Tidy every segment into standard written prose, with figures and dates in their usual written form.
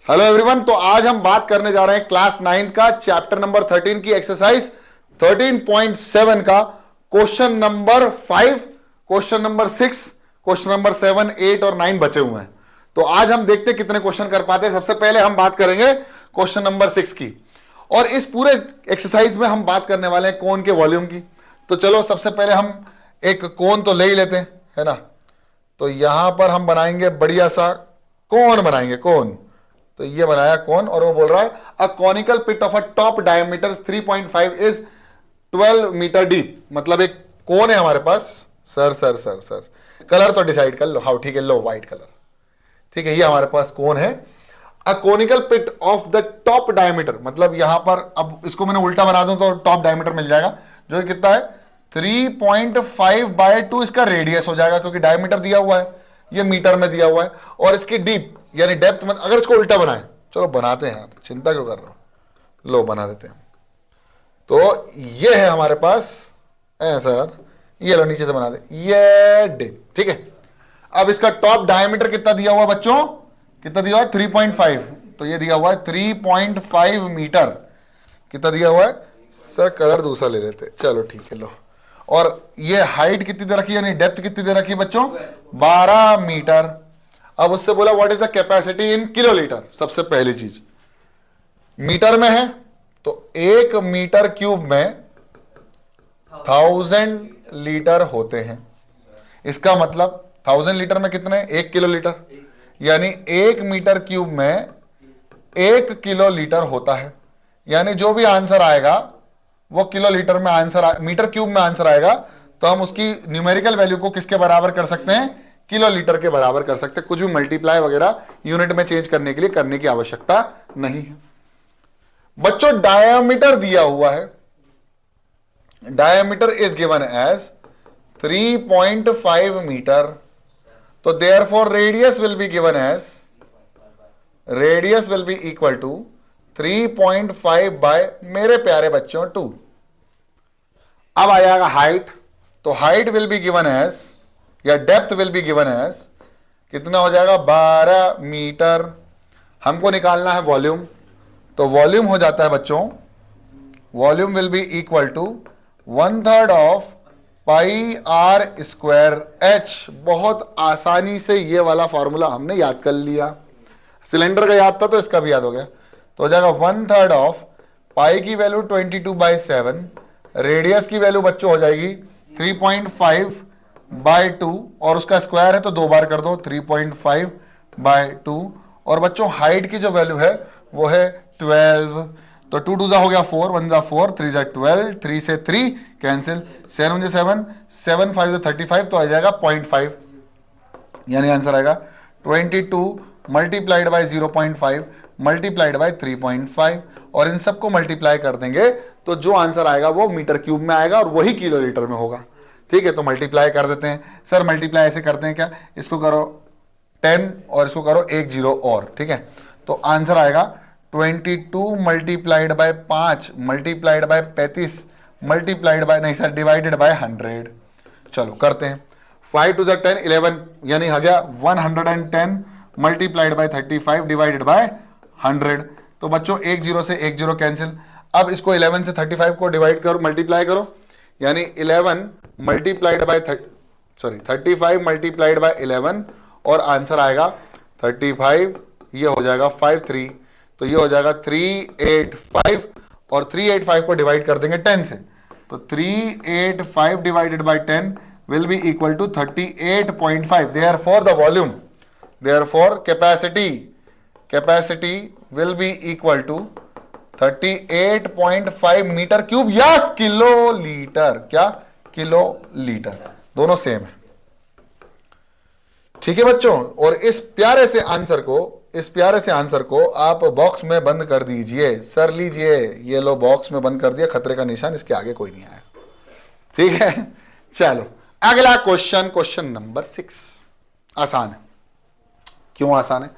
Hello everyone. तो आज हम बात करने जा रहे हैं क्लास 9 का चैप्टर नंबर 13 की एक्सरसाइज 13.7 का question number 5, question number 6, question number 7, 8 और 9 बचे हुए हैं। तो आज हम देखते हैं कितने क्वेश्चन कर पाते हैं। सबसे पहले हम बात करेंगे क्वेश्चन नंबर 6 की, और इस पूरे एक्सरसाइज में हम बात करने वाले हैं कोन के वॉल्यूम की। तो चलो सबसे पहले हम एक कोन तो ले ही लेते हैं, है ना। तो यहां पर हम बनाएंगे बढ़िया सा कोन बनाएंगे, कोन। तो ये बनाया कोन, और वो बोल रहा है a conical pit of a top diameter 3.5 is 12 metre deep. मतलब एक कोन है हमारे पास। सर कलर तो डिसाइड कर लो। हाँ ठीक है, लो व्हाइट कलर। ठीक है, ये हमारे पास कोन है। A conical pit of the top diameter, मतलब यहां पर अब इसको मैंने उल्टा बना दूं तो टॉप डायमीटर मिल जाएगा, जो कितना है 3.5/2 इसका रेडियस हो जाएगा, क्योंकि डायमीटर दिया हुआ है, ये मीटर में दिया हुआ है। और इसकी डीप यानी डेप्थ में, अगर इसको उल्टा बनाए, चलो बनाते हैं यार, चिंता क्यों कर रहे हो, लो बना देते हैं। तो ये है हमारे पास ऐसा, ये लो नीचे से बना दे, ये डीप। ठीक है, अब इसका टॉप डायमीटर कितना दिया हुआ बच्चों, कितना दिया हुआ है 3.5। तो ये दिया हुआ है 3.5 मीटर। कितना दिया हुआ है सर, कलर दूसरा ले लेते, चलो ठीक है लो। और ये हाइट कितनी दे रखी, यानी डेप्थ कितनी दे रखी बच्चों, 12 मीटर। अब उससे बोला what is the capacity in kilolitre. सबसे पहली चीज मीटर में है, तो 1 मीटर क्यूब में 1000 लीटर होते हैं। इसका मतलब 1000 लीटर में कितने, 1 किलो लीटर, यानी 1 मीटर क्यूब में 1 किलो लीटर होता है। यानी जो भी आंसर आएगा वो किलो लीटर में आंसर, मीटर क्यूब में आंसर आएगा, तो हम उसकी न्यूमेरिकल वैल्यू को किसके बराबर कर सकते हैं, किलो लीटर के बराबर कर सकते हैं। कुछ भी मल्टीप्लाई वगैरह यूनिट में चेंज करने के लिए करने की आवश्यकता नहीं है। बच्चों डायमीटर दिया हुआ है, diameter is given as 3.5 metre. तो therefore radius will be given as, radius will be equal to 3.5 by, मेरे प्यारे बच्चों 2। अब आ जाएगा हाइट, तो height will be given as, या depth will be given as, कितना हो जाएगा 12 मीटर। हमको निकालना है वॉल्यूम, तो वॉल्यूम हो जाता है बच्चों, volume will be equal to 1/3 of pi r square h. बहुत आसानी से ये वाला फॉर्मूला हमने याद कर लिया। सिलेंडर का याद था तो इसका भी याद हो गया। तो हो जाएगा 1/3 ऑफ पाई की वैल्यू 22/7, रेडियस की वैल्यू बच्चों हो जाएगी 3.5/2, और उसका स्क्वायर है तो 2 बार कर दो, 3.5/2। और बच्चों हाइट की जो वैल्यू है वो है 12। तो 2 2 हो गया 4, 1 4, 3 12, 3 से 3 कैंसिल, 7 7, 7 5 35, तो आ जाएगा 0.5। यानी आंसर आएगा 22 मल्टीप्लाइड बाय 0.5 मल्टीप्लाइड बाय 3.5, और इन सबको मल्टीप्लाई कर देंगे तो जो आंसर आएगा वो मीटर क्यूब में आएगा, और वही किलो लीटर में होगा। ठीक है, तो मल्टीप्लाई कर देते हैं। सर मल्टीप्लाई ऐसे करते हैं क्या, इसको करो 10 और इसको करो 1 0 और, ठीक है। तो आंसर आएगा 22 multiplied by 5 multiplied by 35 multiplied by, नहीं सर, डिवाइडेड बाय 100। चलो करते हैं, 5 2 10 11, यानी आ गया 110 मल्टीप्लाइड बाय 35 डिवाइडेड बाय 100। तो बच्चों 1 0 से 1 0 कैंसिल। अब इसको 11 से 35 को डिवाइड करो, मल्टीप्लाई करो, यानी 11 मल्टीप्लाइड बाय 35 मल्टीप्लाइड बाय 11, और आंसर आएगा 35। ये हो जाएगा 53, तो ये हो जाएगा 385, और 385 को डिवाइड कर देंगे 10 से, तो 385 divided by 10 will be equal to 38.5। Therefore the volume, therefore capacity will be equal to 38.5 metre cube या किलो लीटर। क्या, किलो लीटर, दोनों सेम है। ठीक है बच्चों, और इस प्यारे से आंसर को आप बॉक्स में बंद कर दीजिए। सर लीजिए, ये लो बॉक्स में बंद कर दिया, खतरे का निशान, इसके आगे कोई नहीं आया। ठीक है, चलो अगला क्वेश्चन, क्वेश्चन नंबर 6। आसान है। क्यों आसान है,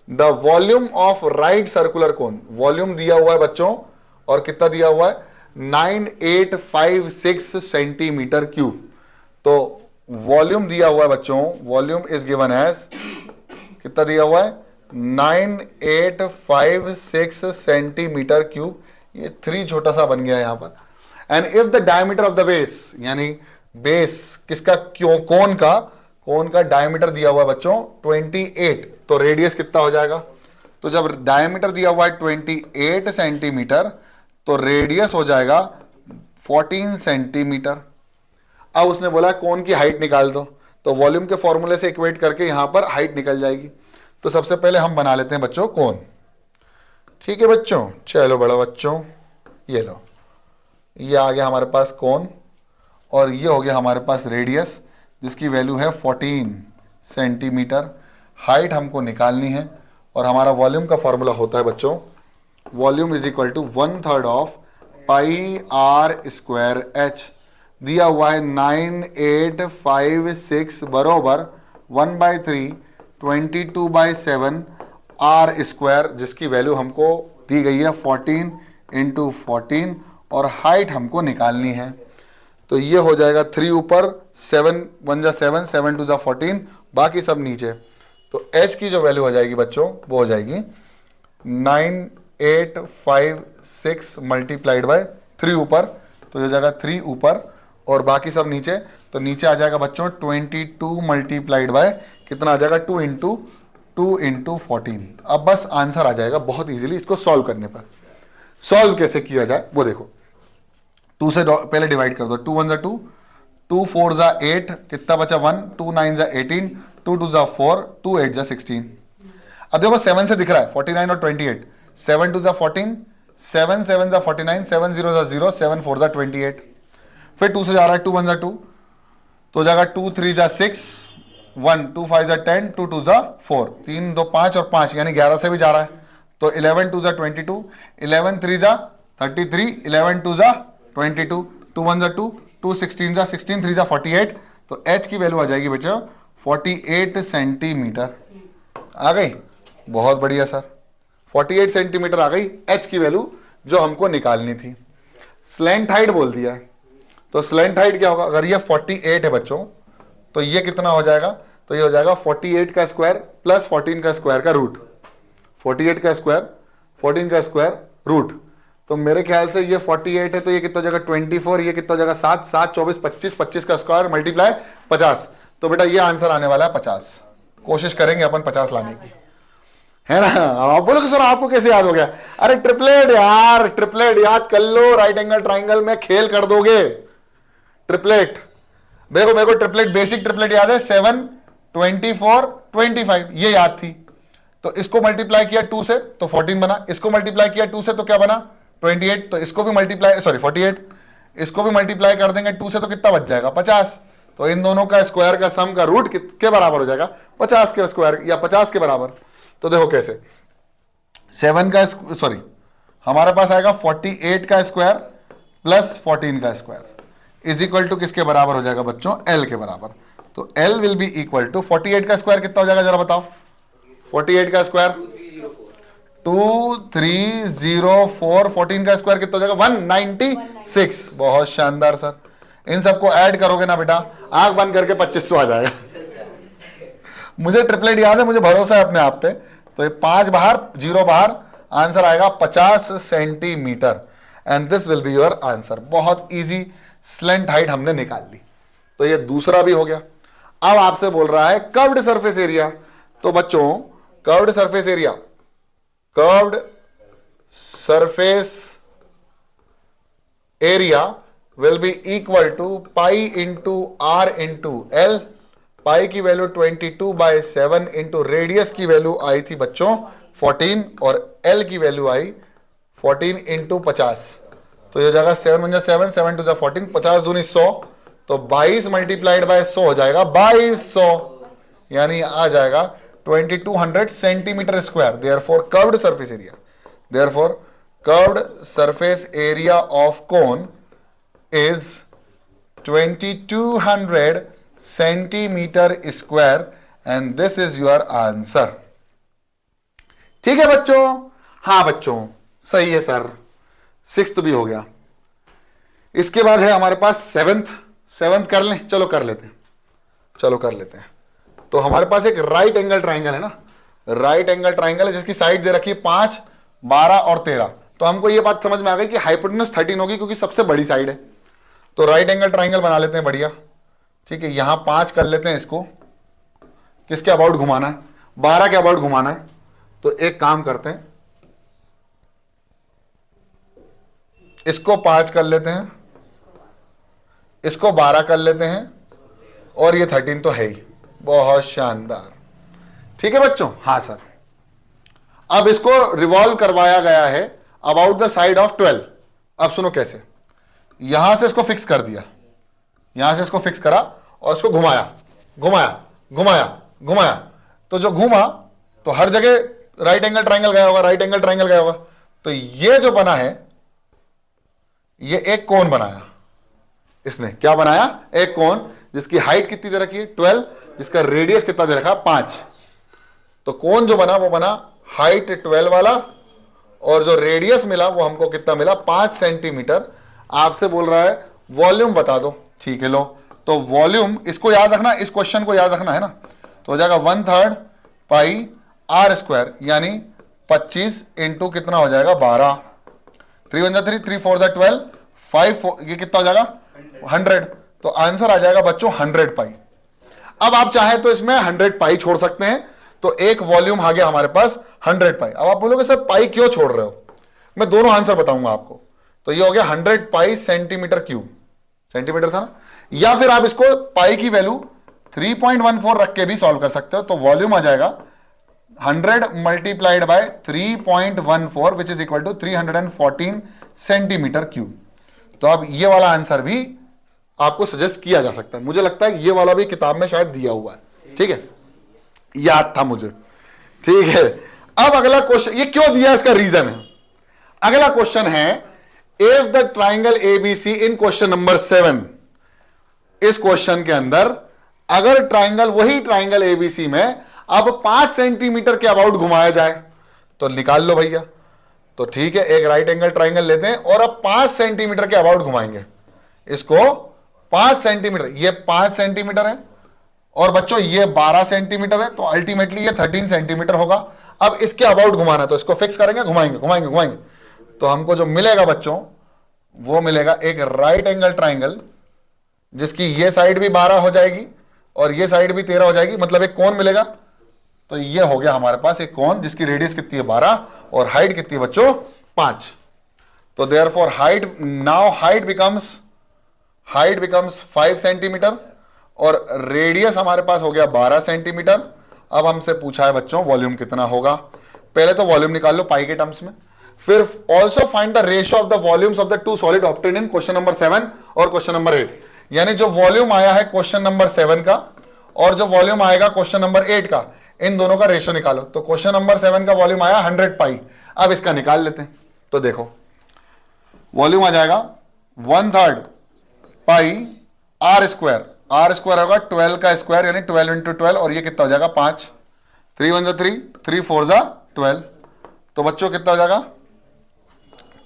the volume of right circular cone, volume दिया हुआ है बच्चों, और कितना दिया हुआ है 9856 सेंटीमीटर क्यूब। तो वॉल्यूम दिया हुआ है बच्चों, वॉल्यूम इज गिवन एज, कितना दिया हुआ है 9856 सेंटीमीटर क्यूब। ये 3 छोटा सा बन गया यहां पर। And if the diameter of the base, यानी बेस किसका, क्यों, कोन का डायमीटर दिया हुआ है बच्चों 28, तो रेडियस कितना हो जाएगा? तो जब डायमीटर दिया हुआ है 28 सेंटीमीटर, तो रेडियस हो जाएगा 14 सेंटीमीटर। अब उसने बोला कोन की हाइट निकाल दो, तो वॉल्यूम के फॉर्मूले से इक्वेट करके यहां पर हाइट निकल जाएगी। तो सबसे पहले हम बना लेते हैं बच्चों कोन। ठीक है बच्चों, चलो बड़ा बच्चों, ये लो, ये आ गया हमारे पास कोन, और ये हो गया हमारे पास रेडियस जिसकी वैल्यू है 14 सेंटीमीटर। हाइट हमको निकालनी है, और हमारा वॉल्यूम का फॉर्मूला होता है बच्चों, volume is equal to 1/3 of pi r square h. दिया हुआ है 9856 बरोबर 1/3 22/7 आर स्क्वायर, जिसकी वैल्यू हमको दी गई है 14 × 14, और हाइट हमको निकालनी है। तो ये हो जाएगा 3 ऊपर, 7 1 जा 7, 7 2 जा 14, बाकी सब नीचे। तो h की जो वैल्यू हो जाएगी बच्चों वो हो जाएगी 9856 मल्टीप्लाइड बाय 3 ऊपर, तो ये हो जाएगा 3 ऊपर और बाकी सब नीचे। तो नीचे आ जाएगा बच्चों 22 मल्टीप्लाइड बाय कितना आ जाएगा 2 × 14। अब बस आंसर आ जाएगा बहुत इजीली इसको सॉल्व करने पर। सॉल्व कैसे किया जाए वो देखो, 2 से पहले डिवाइड कर दो, 2 1 जा 2, 2 4 जा 8, कितना बचा 1, 2 9 जा 18, 2 2 जा 4, 2 8 जा 16। अब देखो 7 से दिख रहा है 49 और 28, 7 2 जा 14, 7 7 जा 49, 7 0 जा 0, 7 4 जा 28। फिर 2 से जा रहा है 2 1 जा 2, तो जाएगा 2 3 जा 6, 1 2 5 जा 10, 2 2 जा 4, 3 2 5 और 5 यानी 11 से भी जा रहा है, तो 11 2 जा 22, 11 3 जा 33, 11 2 जा 22, 2 1 जा 2, 2 16 जा 16, 3 जा 48। तो h की वैल्यू आ जाएगी बच्चों 48 सेंटीमीटर। आ गई, बहुत बढ़िया सर, 48 सेंटीमीटर आ गई h की वैल्यू जो हमको निकालनी थी। स्लैंट हाइट बोल दिया है, तो स्लैंट हाइट क्या होगा, अगर ये 48 है बच्चों तो ये कितना हो जाएगा, तो ये हो जाएगा 48 का स्क्वायर प्लस 14 का स्क्वायर का रूट, 48 का स्क्वायर 14 का स्क्वायर रूट। तो मेरे ख्याल से ये 48 है, तो ये कितना हो जाएगा 24, ये कितना हो जाएगा 7 7 24 25, 25 का स्क्वायर मल्टीप्लाई 50। तो बेटा ये आंसर आने वाला है 50। कोशिश करेंगे अपन 50 लाने की, है ना। आप बोलो कि सर आपको कैसे याद हो गया, अरे ट्रिपलेट यार, ट्रिपलेट याद कर लो, राइट एंगल ट्राइंगल में खेल कर दोगे। ट्रिपलेट देखो, मेरे को ट्रिपलेट, बेसिक ट्रिपलेट याद है 7 24 25, ये याद थी। तो इसको मल्टीप्लाई किया 2 से तो 14 बना, इसको मल्टीप्लाई किया 2 से तो क्या बना 28, तो इसको भी मल्टीप्लाई 48, इसको भी मल्टीप्लाई कर देंगे 2 से तो कितना बच जाएगा 50। तो इन दोनों का स्क्वायर का सम का रूट के बराबर हो जाएगा 50 के स्क्वायर या 50 के बराबर। तो देखो कैसे, 7 का सॉरी हमारे पास आएगा 48 का स्क्वायर प्लस 14 का स्क्वायर इज इक्वल टू किसके बराबर हो जाएगा बच्चों, L के बराबर। तो L will be equal to 48 का स्क्वायर कितना हो जाएगा जरा बताओ, 48 का स्क्वायर 2304, 14 का स्क्वायर कितना हो जाएगा 196। बहुत शानदार सर, इन सबको ऐड करोगे ना बेटा आंख बंद करके 2500 आ जाएगा। मुझे ट्रिपलेट याद है, मुझे भरोसा है अपने आप पे। तो ये 5 बाहर 0 बाहर, आंसर आएगा 50 centimetre and this will be your answer. बहुत इजी स्लेंट हाइट हमने निकाल ली। तो ये दूसरा भी हो गया। अब आपसे बोल रहा है कर्व्ड सरफेस एरिया। तो बच्चों curved surface area, curved surface area will be equal to pi into R into L. Pi की वैल्यू 22/7 इंटू रेडियस की वैल्यू आई थी बच्चों 14 और एल की वैल्यू आई 14 इंटू 50। तो ये जाएगा 7 1 7, 7 2 14, 50 दूनी 100, तो 22 मल्टीप्लाइड बाय 100 हो जाएगा 2200, यानी आ जाएगा 2200 centimetre square. Therefore curved surface area, therefore curved surface area of cone is 2200 centimetre square and this is your answer. ठीक है बच्चों, हाँ बच्चों सही है सर, 6th भी हो गया। इसके बाद है हमारे पास 7th कर लें, चलो कर लेते हैं, चलो कर लेते हैं। तो हमारे पास एक राइट एंगल ट्राइंगल है ना, राइट एंगल ट्राइंगल है जिसकी साइड दे रखी है 5, 12 और 13। तो हमको ये बात समझ में आ गई कि हाइपोटेनस 13 होगी क्योंकि सबसे बड़ी साइड है। तो राइट एंगल ट्राइंगल बना लेते हैं बढ़िया, ठीक है। यहां 5 कर लेते हैं, इसको किसके अबाउट घुमाना है, 12 के अबाउट घुमाना है। तो एक काम करते हैं, इसको 5 कर लेते हैं, इसको 12 कर लेते हैं, और ये 13 तो है ही। बहुत शानदार, ठीक है बच्चों। हाँ सर, अब इसको रिवॉल्व करवाया गया है अबाउट द साइड ऑफ 12। अब सुनो कैसे, यहां से इसको फिक्स कर दिया, यहां से इसको फिक्स करा और इसको घुमाया घुमाया घुमाया घुमाया, तो जो घूमा तो हर जगह राइट एंगल ट्राइंगल गया होगा, राइट एंगल ट्राइंगल गया होगा। तो ये जो बना है, ये एक कोन बनाया इसने। क्या बनाया? एक कोन जिसकी हाइट कितनी दे रखी है 12, जिसका रेडियस कितना दे रखा 5। तो कोन जो बना वो बना हाइट 12 वाला, और जो रेडियस मिला वो हमको कितना मिला 5 सेंटीमीटर। आपसे बोल रहा है वॉल्यूम बता दो, ठीक है। लो, तो वॉल्यूम इसको याद रखना, इस क्वेश्चन को याद रखना है ना। तो हो जाएगा 1/3 पाई आर स्क्वायर, यानी 25 इंटू कितना हो जाएगा 12, 3 1 3, 3 4 12, 5 ये कितना हो जाएगा 100। तो आंसर आ जाएगा बच्चों 100 पाई। अब आप चाहे तो इसमें 100 पाई छोड़ सकते हैं, तो एक वॉल्यूम आ गया हमारे पास 100 पाई। अब आप बोलोगे सर पाई क्यों छोड़ रहे हो, मैं दोनों आंसर बताऊंगा आपको। तो ये हो गया 100 पाई सेंटीमीटर क्यूब, सेंटीमीटर था ना। या फिर आप इसको पाई की वैल्यू 3.14 रख के भी सॉल्व कर सकते हो। तो वॉल्यूम आ जाएगा 100 multiplied by 3.14 which is equal to 314 centimetre cube. तो अब ये वाला आंसर भी आपको सजेस्ट किया जा सकता है। मुझे लगता है ये वाला भी किताब में शायद दिया हुआ है, ठीक है, याद था मुझे, ठीक है। अब अगला क्वेश्चन, ये क्यों दिया इसका रीजन है। अगला क्वेश्चन है if the triangle ABC in question number 7, इस क्वेश्चन के अंदर अगर ट्राइंगल, वही ट्राइंगल एबीसी में अब 5 सेंटीमीटर के अबाउट घुमाया जाए तो निकाल लो भैया। तो ठीक है, एक राइट एंगल ट्राइंगल लेते हैं और अब 5 सेंटीमीटर के अबाउट घुमाएंगे इसको। 5 सेंटीमीटर, ये 5 सेंटीमीटर है और बच्चों ये 12 सेंटीमीटर है, तो अल्टीमेटली ये 13 सेंटीमीटर होगा। अब इसके अबाउट घुमाना है तो इसको फिक्स करेंगे, घुमाएंगे घुमाएंगे घुमाएंगे। तो हमको जो मिलेगा बच्चों वो मिलेगा एक राइट एंगल ट्राइंगल जिसकी ये साइड भी 12 हो जाएगी और ये साइड भी 13 हो जाएगी, मतलब एक कोन मिलेगा। तो ये हो गया हमारे पास एक कोन जिसकी रेडियस कितनी है 12 और हाइट कितनी है बच्चों 5। तो therefore height, now height becomes 5 centimetre और रेडियस हमारे पास हो गया 12 सेंटीमीटर। अब हमसे पूछा है बच्चों वॉल्यूम कितना होगा। पहले तो वॉल्यूम निकाल लो पाई के टर्म्स में, फिर also find the ratio of the volumes of the two solid obtain in question number 7 और क्वेश्चन नंबर 8। यानी जो वॉल्यूम आया है क्वेश्चन नंबर 7 का और जो वॉल्यूम आएगा क्वेश्चन नंबर 8 का, इन दोनों का रेशियो निकालो। तो क्वेश्चन नंबर 7 का वॉल्यूम आया 100 पाई। अब इसका निकाल लेते हैं। तो देखो वॉल्यूम आ जाएगा 1/3 पाई आर स्क्वायर, आर स्क्वायर होगा 12 का स्क्वायर यानी 12 इंटू 12, और ये कितना हो जाएगा 5, 3 1 3, 3 4 12। तो बच्चों कितना हो जाएगा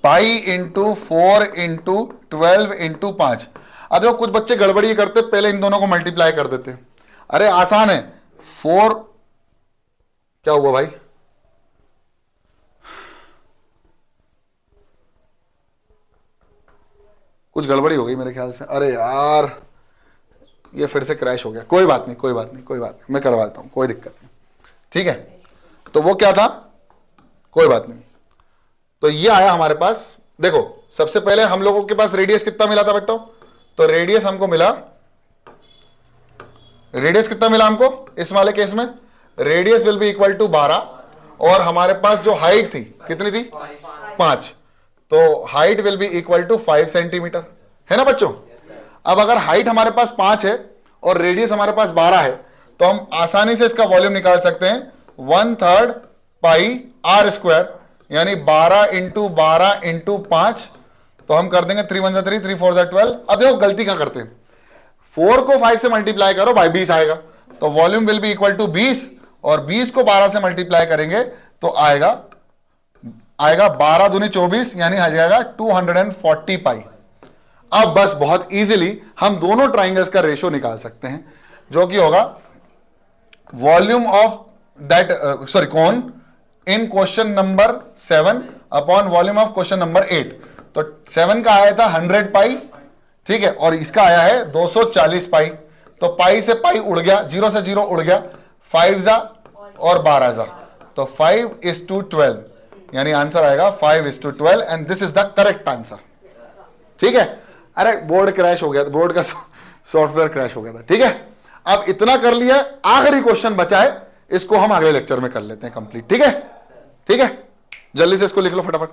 पाई इंटू 4 इंटू 12 इंटू 5। अब देखो कुछ बच्चे गड़बड़ी करते, पहले इन दोनों को मल्टीप्लाई कर देते। अरे आसान है, 4 क्या हुआ भाई, कुछ गड़बड़ी हो गई मेरे ख्याल से। अरे यार ये फिर से क्रैश हो गया। कोई बात नहीं कोई बात नहीं कोई बात नहीं, मैं करवा देता हूं, कोई दिक्कत नहीं, ठीक है। तो वो क्या था, कोई बात नहीं। तो ये आया हमारे पास। देखो सबसे पहले हम लोगों के पास रेडियस कितना मिला था बेटो, तो रेडियस हमको मिला, रेडियस कितना मिला हमको इस वाले केस में, radius will be equal to 12 और हमारे पास जो हाइट थी कितनी थी 5, तो height will be equal to 5 centimetre, है ना बच्चों। अब अगर हाइट हमारे पास 5 है और रेडियस हमारे पास 12 है तो हम आसानी से इसका वॉल्यूम निकाल सकते हैं 1/3 पाई आर स्क्वायर यानी 12 इंटू 12 इंटू 5। तो हम कर देंगे 3 1 3, 3 4 12। अब देखो गलती क्या करते हैं, 4 को 5 से मल्टीप्लाई करो भाई 20 आएगा, तो volume will be equal to 20 और 20 को 12 से मल्टीप्लाई करेंगे तो आएगा 12 दूनी 24 यानी आ जाएगा 240 पाई। अब बस बहुत इजीली हम दोनों ट्राइंगल्स का रेशियो निकाल सकते हैं जो कि होगा वॉल्यूम ऑफ दैट सॉरी कौन in question number 7 upon volume of question number 8। तो 7 का आया था 100 पाई, ठीक है, और इसका आया है 240 पाई। तो पाई से पाई उड़ गया, 0 से 0 उड़ गया, 5 जा और 12 जा, तो 5:12, यानी आंसर आएगा 5:12 and this is the correct answer. ठीक है, अरे बोर्ड क्रैश हो गया था, बोर्ड का सॉफ्टवेयर क्रैश हो गया था। ठीक है, अब इतना कर लिया, आखिरी क्वेश्चन बचा है, इसको हम अगले लेक्चर में कर लेते हैं कंप्लीट। ठीक है, ठीक है, जल्दी से इसको लिख लो फटाफट।